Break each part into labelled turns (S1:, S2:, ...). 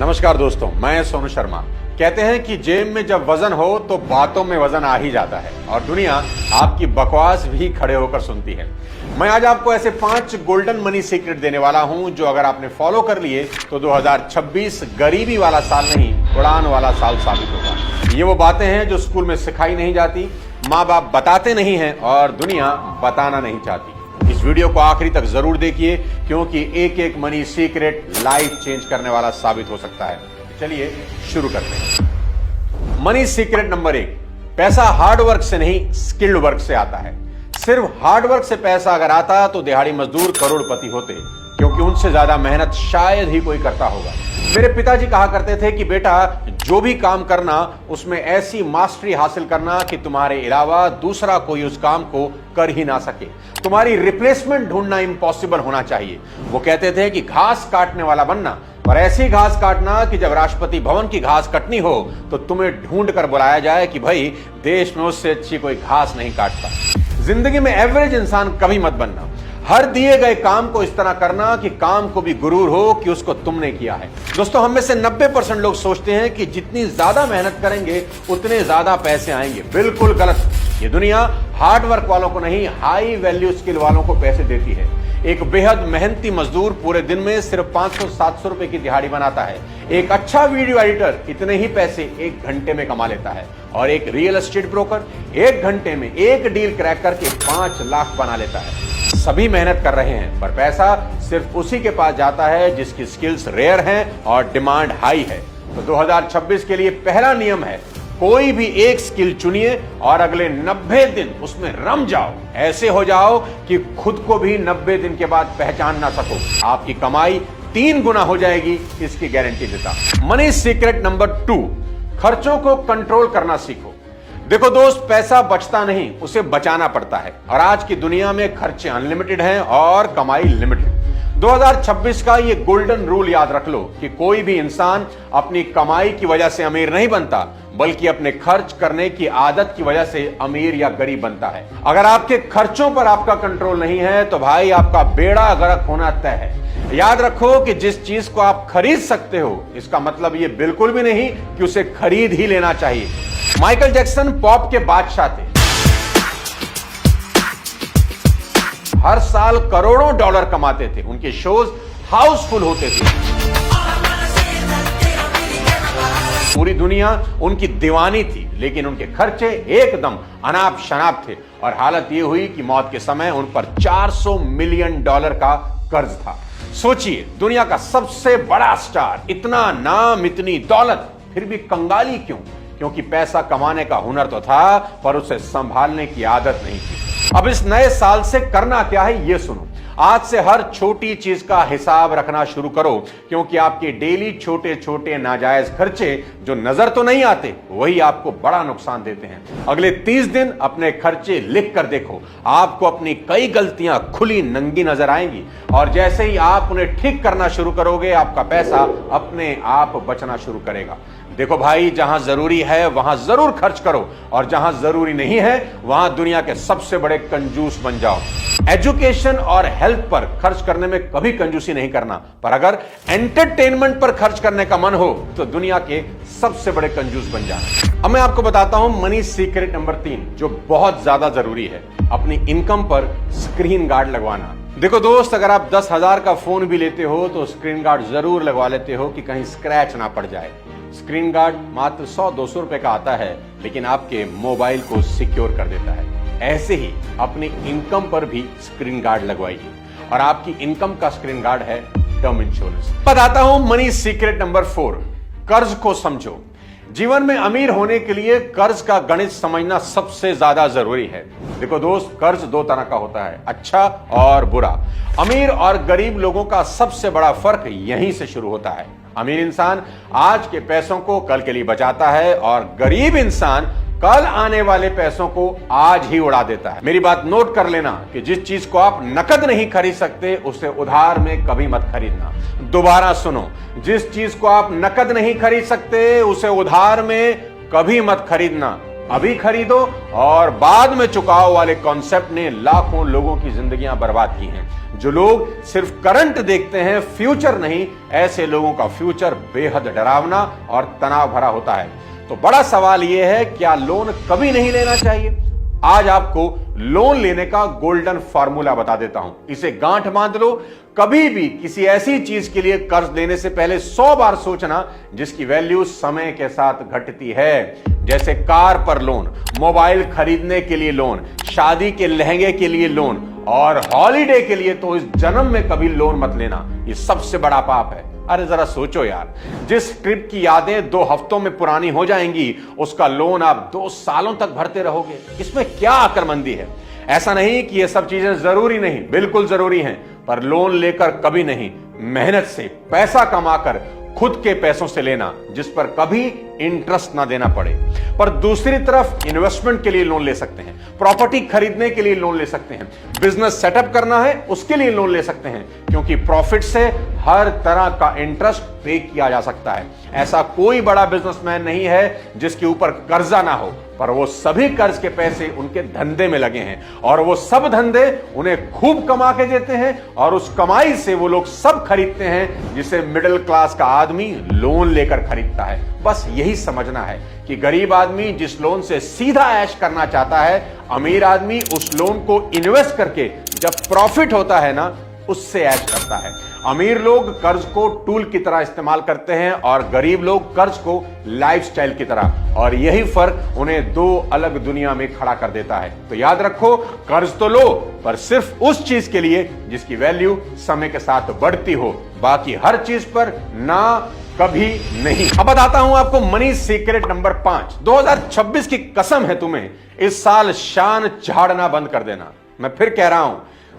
S1: नमस्कार दोस्तों, मैं सोनू शर्मा। कहते हैं कि जेब में जब वजन हो तो बातों में वजन आ ही जाता है और दुनिया आपकी बकवास भी खड़े होकर सुनती है। मैं आज आपको ऐसे 5 गोल्डन मनी सीक्रेट देने वाला हूं जो अगर आपने फॉलो कर लिए तो 2026 गरीबी वाला साल नहीं, उड़ान वाला साल साबित होगा। ये वो बातें हैं जो स्कूल में सिखाई नहीं जाती, माँ बाप बताते नहीं हैं और दुनिया बताना नहीं चाहती। इस वीडियो को आखिरी तक जरूर देखिए क्योंकि एक एक मनी सीक्रेट लाइफ चेंज करने वाला साबित हो सकता है। चलिए शुरू करते हैं। मनी सीक्रेट नंबर 1, पैसा हार्ड वर्क से नहीं स्किल्ड वर्क से आता है। सिर्फ हार्ड वर्क से पैसा अगर आता तो दिहाड़ी मजदूर करोड़पति होते, क्योंकि उनसे ज्यादा मेहनत शायद ही कोई करता होगा। मेरे पिताजी कहा करते थे कि बेटा, जो भी काम करना उसमें ऐसी मास्टरी हासिल करना कि तुम्हारे अलावा दूसरा कोई उस काम को कर ही ना सके। तुम्हारी रिप्लेसमेंट ढूंढना इम्पॉसिबल होना चाहिए। वो कहते थे कि घास काटने वाला बनना, पर ऐसी घास काटना कि जब राष्ट्रपति भवन की घास कटनी हो तो तुम्हें ढूंढ कर बुलाया जाए कि भाई, देश में उससे अच्छी कोई घास नहीं काटता। जिंदगी में एवरेज इंसान कभी मत बनना। हर दिए गए काम को इस तरह करना कि काम को भी गुरूर हो कि उसको तुमने किया है। दोस्तों, हम में से 90% लोग सोचते हैं कि जितनी ज्यादा मेहनत करेंगे उतने ज्यादा पैसे आएंगे। बिल्कुल गलत। ये दुनिया हार्ड वर्क वालों को नहीं, हाई वैल्यू स्किल वालों को पैसे देती है। एक बेहद मेहनती मजदूर पूरे दिन में सिर्फ 500-700 रुपए की दिहाड़ी बनाता है। एक अच्छा वीडियो एडिटर इतने ही पैसे 1 घंटे में कमा लेता है और एक रियल एस्टेट ब्रोकर 1 घंटे में एक डील क्रैक करके 5 लाख बना लेता है। सभी मेहनत कर रहे हैं, पर पैसा सिर्फ उसी के पास जाता है जिसकी स्किल्स रेयर हैं और डिमांड हाई है। तो 2026 के लिए पहला नियम है, कोई भी एक स्किल चुनिए और अगले 90 दिन उसमें रम जाओ। ऐसे हो जाओ कि खुद को भी 90 दिन के बाद पहचान ना सको। आपकी कमाई 3 गुना हो जाएगी, इसकी गारंटी देता। मनी सीक्रेट नंबर 2, खर्चों को कंट्रोल करना सीखो। देखो दोस्त, पैसा बचता नहीं, उसे बचाना पड़ता है और आज की दुनिया में खर्चे अनलिमिटेड हैं और कमाई लिमिटेड। 2026 का ये गोल्डन रूल याद रख लो कि कोई भी इंसान अपनी कमाई की वजह से अमीर नहीं बनता, बल्कि अपने खर्च करने की आदत की वजह से अमीर या गरीब बनता है। अगर आपके खर्चों पर आपका कंट्रोल नहीं है तो भाई आपका बेड़ा गर्क होना तय है। याद रखो कि जिस चीज को आप खरीद सकते हो, इसका मतलब ये बिल्कुल भी नहीं कि उसे खरीद ही लेना चाहिए। माइकल जैक्सन पॉप के बादशाह थे। हर साल करोड़ों डॉलर कमाते थे। उनके शोज हाउसफुल होते थे। पूरी दुनिया उनकी दीवानी थी, लेकिन उनके खर्चे एकदम अनाप शनाप थे और हालत यह हुई कि मौत के समय उन पर $400 मिलियन का कर्ज था। सोचिए, दुनिया का सबसे बड़ा स्टार, इतना नाम, इतनी दौलत, फिर भी कंगाली क्यों? क्योंकि पैसा कमाने का हुनर तो था, पर उसे संभालने की आदत नहीं थी। अब इस नए साल से करना क्या है, ये सुनो। आज से हर छोटी चीज का हिसाब रखना शुरू करो, क्योंकि आपके डेली छोटे छोटे नाजायज खर्चे जो नजर तो नहीं आते, वही आपको बड़ा नुकसान देते हैं। अगले 30 दिन अपने खर्चे लिख कर देखो। आपको अपनी कई गलतियां खुली नंगी नजर आएंगी और जैसे ही आप उन्हें ठीक करना शुरू करोगे, आपका पैसा अपने आप बचना शुरू करेगा। देखो भाई, जहां जरूरी है वहां जरूर खर्च करो और जहां जरूरी नहीं है वहां दुनिया के सबसे बड़े कंजूस बन जाओ। एजुकेशन और हेल्थ पर खर्च करने में कभी कंजूसी नहीं करना, पर अगर एंटरटेनमेंट पर खर्च करने का मन हो तो दुनिया के सबसे बड़े कंजूस बन जाना। अब मैं आपको बताता हूं मनी सीक्रेट नंबर 3, जो बहुत ज्यादा जरूरी है, अपनी इनकम पर स्क्रीन गार्ड लगवाना। देखो दोस्त, अगर आप 10,000 का फोन भी लेते हो तो स्क्रीन गार्ड जरूर लगवा लेते हो कि कहीं स्क्रैच ना पड़ जाए। स्क्रीन गार्ड मात्र 100-200 रुपए का आता है, लेकिन आपके मोबाइल को सिक्योर कर देता है। ऐसे ही अपनी इनकम पर भी स्क्रीन गार्ड लगवाइए और आपकी इनकम का स्क्रीन गार्ड है टर्म इंश्योरेंस। बताता हूं मनी सीक्रेट नंबर 4, कर्ज को समझो। जीवन में अमीर होने के लिए कर्ज का गणित समझना सबसे ज्यादा जरूरी है। देखो दोस्त, कर्ज 2 तरह का होता है, अच्छा और बुरा। अमीर और गरीब लोगों का सबसे बड़ा फर्क यहीं से शुरू होता है। अमीर इंसान आज के पैसों को कल के लिए बचाता है और गरीब इंसान कल आने वाले पैसों को आज ही उड़ा देता है। मेरी बात नोट कर लेना कि जिस चीज को आप नकद नहीं खरीद सकते, उसे उधार में कभी मत खरीदना। दोबारा सुनो, जिस चीज को आप नकद नहीं खरीद सकते, उसे उधार में कभी मत खरीदना। अभी खरीदो और बाद में चुकाओ वाले कॉन्सेप्ट ने लाखों लोगों की जिंदगियां बर्बाद की हैं। जो लोग सिर्फ करंट देखते हैं, फ्यूचर नहीं, ऐसे लोगों का फ्यूचर बेहद डरावना और तनाव भरा होता है। तो बड़ा सवाल यह है, क्या लोन कभी नहीं लेना चाहिए? आज आपको लोन लेने का गोल्डन फॉर्मूला बता देता हूं। इसे गांठ बांध लो। कभी भी किसी ऐसी चीज के लिए कर्ज लेने से पहले 100 बार सोचना जिसकी वैल्यू समय के साथ घटती है। जैसे कार पर लोन, मोबाइल खरीदने के लिए लोन, शादी के लहंगे के लिए लोन और हॉलीडे के लिए तो इस जन्म में कभी लोन मत लेना। ये सबसे बड़ा पाप है। अरे जरा सोचो यार, जिस ट्रिप की यादें 2 हफ्तों में पुरानी हो जाएंगी, उसका लोन आप 2 सालों तक भरते रहोगे। इसमें क्या अक्लमंदी है? ऐसा नहीं कि ये सब चीजें जरूरी नहीं, बिल्कुल जरूरी हैं, पर लोन लेकर कभी नहीं, मेहनत से पैसा कमाकर खुद के पैसों से लेना जिस पर कभी इंटरेस्ट ना देना पड़े। पर दूसरी तरफ इन्वेस्टमेंट के लिए लोन ले सकते हैं, प्रॉपर्टी खरीदने के लिए लोन ले सकते हैं, बिजनेस सेटअप करना है उसके लिए लोन ले सकते हैं, क्योंकि प्रॉफिट से हर तरह का इंटरेस्ट पे किया जा सकता है। ऐसा कोई बड़ा बिजनेसमैन नहीं है जिसके ऊपर कर्जा ना हो, पर वो सभी कर्ज के पैसे उनके धंधे में लगे हैं और वो सब धंधे उन्हें खूब कमा के देते हैं और उस कमाई से वो लोग सब खरीदते हैं जिसे मिडिल क्लास का आदमी लोन लेकर खरीदता है। बस यही समझना है कि गरीब आदमी जिस लोन से सीधा ऐश करना चाहता है, अमीर आदमी उस लोन को इन्वेस्ट करके जब प्रॉफिट होता है ना, उससे ऐश करता है। अमीर लोग कर्ज को टूल की तरह इस्तेमाल करते हैं और गरीब लोग कर्ज को लाइफस्टाइल की तरह, और यही फर्क उन्हें 2 अलग दुनिया में खड़ा कर देता है। तो याद रखो, कर्ज तो लो, पर सिर्फ उस चीज के लिए जिसकी वैल्यू समय के साथ बढ़ती हो, बाकी हर चीज पर ना कभी नहीं। अब बताता हूं आपको मनी सीक्रेट नंबर 5। 2026 की कसम है तुम्हें इस साल शान झाड़ना बंद कर देना। मैं फिर कह रहा हूं,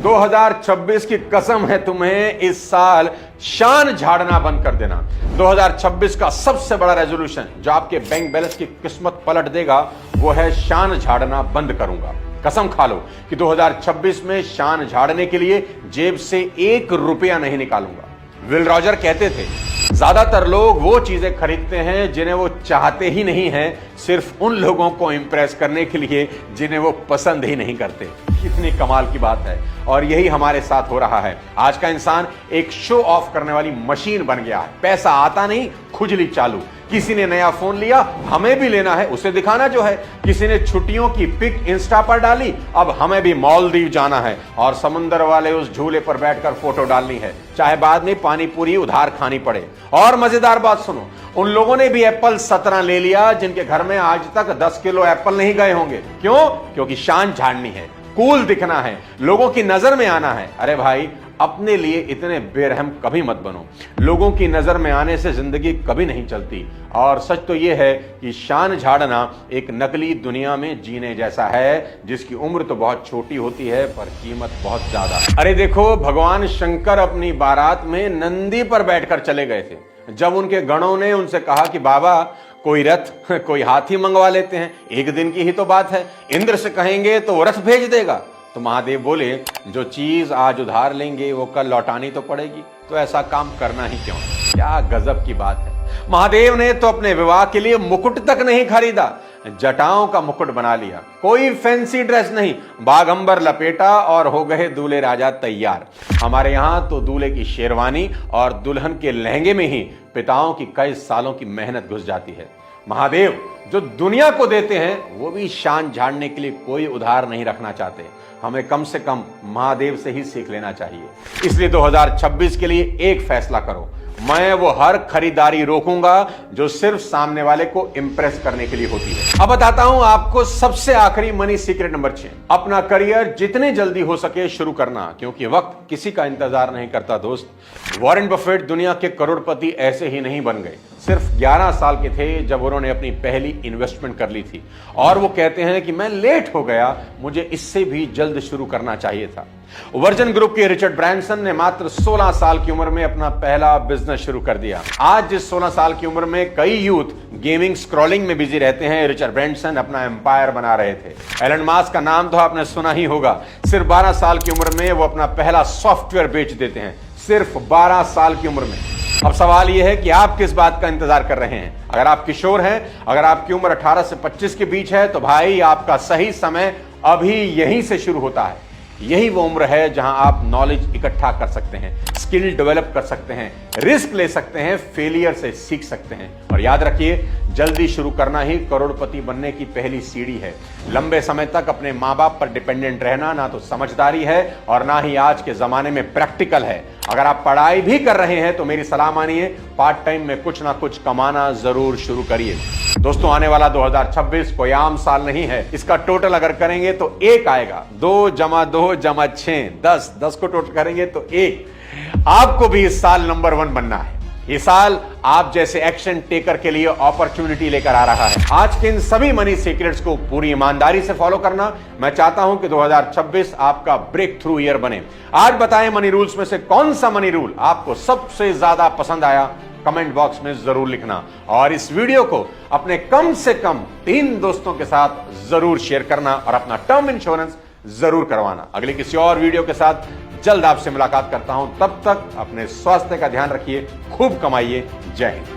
S1: 2026 की कसम है तुम्हें इस साल शान झाड़ना बंद कर देना। 2026 का सबसे बड़ा रेजोल्यूशन जो आपके बैंक बैलेंस की किस्मत पलट देगा वो है शान झाड़ना बंद करूंगा। कसम खा लो कि 2026 में शान झाड़ने के लिए जेब से 1 रुपया नहीं निकालूंगा। विल रॉजर कहते थे, ज्यादातर लोग वो चीजें खरीदते हैं जिन्हें वो चाहते ही नहीं हैं, सिर्फ उन लोगों को इंप्रेस करने के लिए जिन्हें वो पसंद ही नहीं करते। कितनी कमाल की बात है, और यही हमारे साथ हो रहा है। आज का इंसान एक शो ऑफ करने वाली मशीन बन गया है। पैसा आता नहीं, खुजली चालू। किसी ने नया फोन लिया, हमें भी लेना है, उसे दिखाना जो है। किसी ने छुट्टियों की पिक इंस्टा पर डाली, अब हमें भी मालदीव जाना है और समुंदर वाले उस झूले पर बैठकर फोटो डालनी है, चाहे बाद में पानी पूरी उधार खानी पड़े। और मजेदार बात सुनो, उन लोगों ने भी एप्पल 17 ले लिया जिनके घर में आज तक 10 किलो एप्पल नहीं गए होंगे। क्यों? क्योंकि शान झाड़नी है, कूल दिखना है, लोगों की नजर में आना है। अरे भाई, अपने लिए इतने बेरहम कभी मत बनो। लोगों की नजर में आने से जिंदगी कभी नहीं चलती। और सच तो यह है कि शान झाड़ना एक नकली दुनिया में जीने जैसा है जिसकी उम्र तो बहुत छोटी होती है पर कीमत बहुत ज्यादा। अरे देखो, भगवान शंकर अपनी बारात में नंदी पर बैठकर चले गए थे। जब उनके गणों ने उनसे कहा कि बाबा कोई रथ, कोई हाथी मंगवा लेते हैं, 1 दिन की ही तो बात है, इंद्र से कहेंगे तो वो रथ भेज देगा। तो महादेव बोले, जो चीज आज उधार लेंगे वो कल लौटानी तो पड़ेगी, तो ऐसा काम करना ही क्यों। क्या गजब की बात है। महादेव ने तो अपने विवाह के लिए मुकुट तक नहीं खरीदा, जटाओं का मुकुट बना लिया। कोई फैंसी ड्रेस नहीं, बागंबर लपेटा और हो गए दूल्हे राजा तैयार। हमारे यहां तो दूल्हे की शेरवानी और दुल्हन के लहंगे में ही पिताओं की कई सालों की मेहनत घुस जाती है। महादेव जो दुनिया को देते हैं वो भी शान झाड़ने के लिए कोई उधार नहीं रखना चाहते। हमें कम से कम महादेव से ही सीख लेना चाहिए। इसलिए 2026 के लिए एक फैसला करो, मैं वो हर खरीदारी रोकूंगा जो सिर्फ सामने वाले को इंप्रेस करने के लिए होती है। अब बताता हूं आपको सबसे आखिरी मनी सीक्रेट नंबर 6। अपना करियर जितने जल्दी हो सके शुरू करना, क्योंकि वक्त किसी का इंतजार नहीं करता दोस्त। वॉरेन बफेट दुनिया के करोड़पति ऐसे ही नहीं बन गए। सिर्फ 11 साल के थे जब उन्होंने अपनी पहली इन्वेस्टमेंट कर ली थी, और वो कहते हैं कि मैं लेट हो गया, मुझे इससे भी जल्द शुरू करना चाहिए था। वर्जिन ग्रुप के रिचर्ड ब्रांसन ने मात्र 16 साल की उम्र में अपना पहला बिजनेस शुरू कर दिया। आज जिस 16 साल की उम्र में कई यूथ गेमिंग स्क्रॉलिंग में बिजी रहते हैं, रिचर्ड ब्रांसन अपना एम्पायर बना रहे थे। एलन मास्क का नाम तो आपने सुना ही होगा। सिर्फ 12 साल की उम्र में वो अपना पहला सॉफ्टवेयर बेच देते हैं, सिर्फ 12 साल की उम्र में। अब सवाल यह है कि आप किस बात का इंतजार कर रहे हैं। अगर आप किशोर हैं, अगर आपकी उम्र 18 से 25 के बीच है, तो भाई आपका सही समय अभी यहीं से शुरू होता है। यही वो उम्र है जहां आप नॉलेज इकट्ठा कर सकते हैं, स्किल डेवलप कर सकते हैं, रिस्क ले सकते हैं, फेलियर से सीख सकते हैं। और याद रखिए, जल्दी शुरू करना ही करोड़पति बनने की पहली सीढ़ी है। लंबे समय तक अपने मां बाप पर डिपेंडेंट रहना ना तो समझदारी है और ना ही आज के जमाने में प्रैक्टिकल है। अगर आप पढ़ाई भी कर रहे हैं तो मेरी सलाह मानिए, पार्ट टाइम में कुछ ना कुछ कमाना जरूर शुरू करिए। दोस्तों, आने वाला 2026 कोई आम साल नहीं है। इसका टोटल अगर करेंगे तो 1 आएगा। 2 + 2 = 6, 10 को टोटल करेंगे तो 1। आपको भी इस साल नंबर 1 बनना है। ये साल आप जैसे एक्शन टेकर के लिए अपॉर्चुनिटी लेकर आ रहा है। आज के इन सभी मनी सीक्रेट्स को पूरी ईमानदारी से फॉलो करना। मैं चाहता हूं कि 2026 आपका ब्रेक थ्रू ईयर बने। आज बताएं, मनी रूल्स में से कौन सा मनी रूल आपको सबसे ज्यादा पसंद आया? कमेंट बॉक्स में जरूर लिखना और इस वीडियो को अपने कम से कम 3 दोस्तों के साथ जरूर शेयर करना और अपना टर्म इंश्योरेंस जरूर करवाना। अगले किसी और वीडियो के साथ जल्द आपसे मुलाकात करता हूं। तब तक अपने स्वास्थ्य का ध्यान रखिए, खूब कमाइए। जय हिंद।